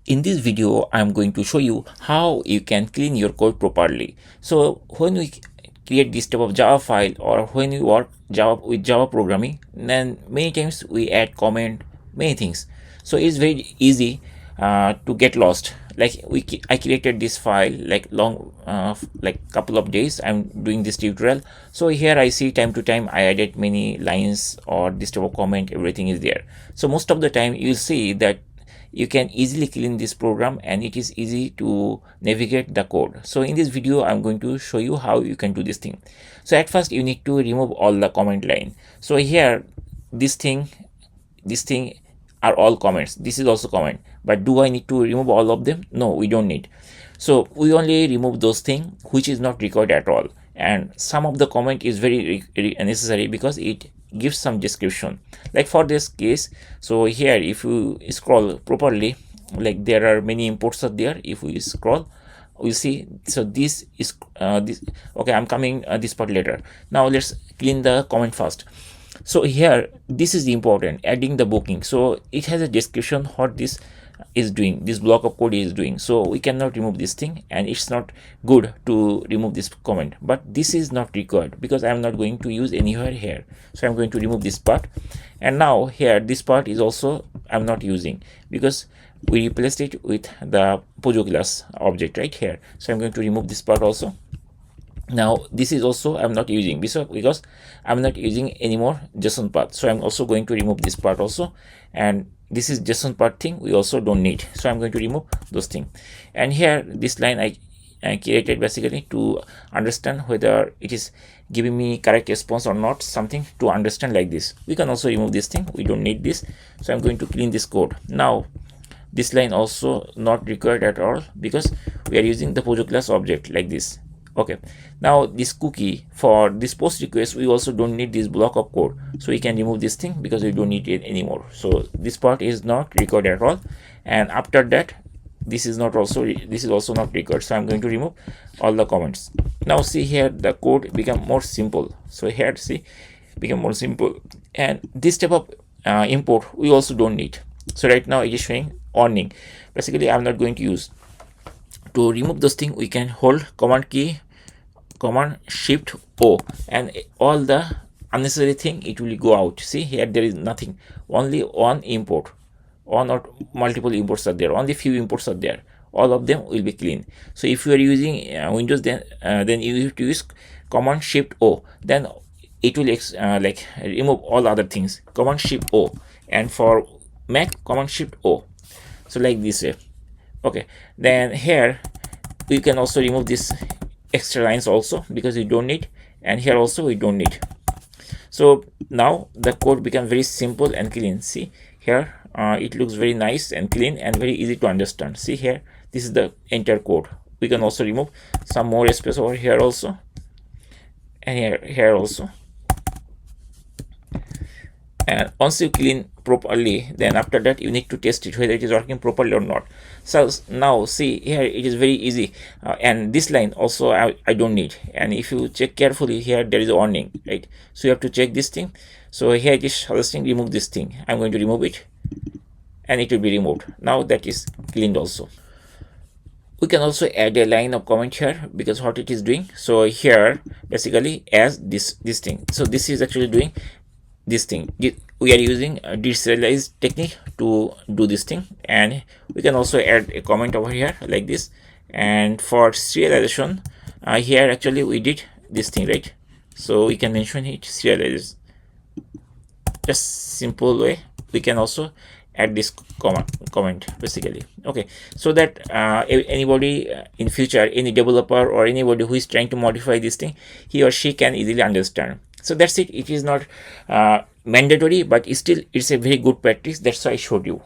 In this video, I'm going to show you how you can clean your code properly. So when we create this type of Java file, or when we work with Java programming, then many times we add comment, many things. So it's very easy to get lost. Like I created this file like couple of days. I'm doing this tutorial. So here I see time to time I added many lines or this type of comment, everything is there. So most of the time you'll see that you can easily clean this program and it is easy to navigate the code. So in this video, I'm going to show you how you can do this thing. So at first you need to remove all the comment line. So here, this thing are all comments. This is also comment, but do I need to remove all of them? No, we don't need. So we only remove those things which is not required at all. And some of the comment is very necessary because it gives some description. Like for this case, so here if you scroll properly, like there are many imports are there. If we scroll, we see, so this is this. Okay, I'm coming this part later. Now let's clean the comment first. So here, this is important, adding the booking. So it has a description what this is doing, this block of code is doing. So we cannot remove this thing, and it's not good to remove this comment, but this is not required because I'm not going to use anywhere here. So I'm going to remove this part. And now here, this part is also I'm not using because we replaced it with the Pojo class object right here. So I'm going to remove this part also. Now this is also I'm not using because I'm not using anymore JSON path. So I'm also going to remove this part also, and this is JSON part thing we also don't need. So I'm going to remove those things. And here this line I created basically to understand whether it is giving me correct response or not, something to understand like this. We can also remove this thing, we don't need this. So I'm going to clean this code. Now this line also not required at all because we are using the Pojo class object like this. Okay, now this cookie for this post request, we also don't need this block of code. So we can remove this thing because we don't need it anymore. So this part is not required at all. And after that, this is also not required. So I'm going to remove all the comments. Now see here, the code become more simple. So here see, become more simple. And this type of import we also don't need. So right now it is showing warning. Basically, I'm not going to use. To remove those things, we can hold command key, command shift O, and all the unnecessary thing it will go out. See here, there is nothing, only one import, one or multiple imports are there, only few imports are there, all of them will be clean. So if you are using Windows, then you have to use command shift O, then it will like remove all other things, command shift O. And for Mac, command shift O. So like this way. Okay, then here we can also remove this extra lines also because we don't need, and here also we don't need. So now the code becomes very simple and clean. See here, it looks very nice and clean and very easy to understand. See here, this is the entire code. We can also remove some more space over here also, and here also. And once you clean properly, then after that you need to test it whether it is working properly or not. So now see here, it is very easy. And this line also I don't need. And if you check carefully here, there is a warning, right? So you have to check this thing. So here it is suggesting remove this thing. I'm going to remove it, and it will be removed. Now that is cleaned also. We can also add a line of comment here because what it is doing. So here basically as this thing. So this is actually doing this thing. We are using a deserialized technique to do this thing, and we can also add a comment over here like this. And for serialization, here actually we did this thing, right? So we can mention it serialized. Just simple way. We can also add this comment basically. Okay, so that anybody in future, any developer or anybody who is trying to modify this thing, he or she can easily understand. So that's it. It is not mandatory, but still it's a very good practice. That's why I showed you.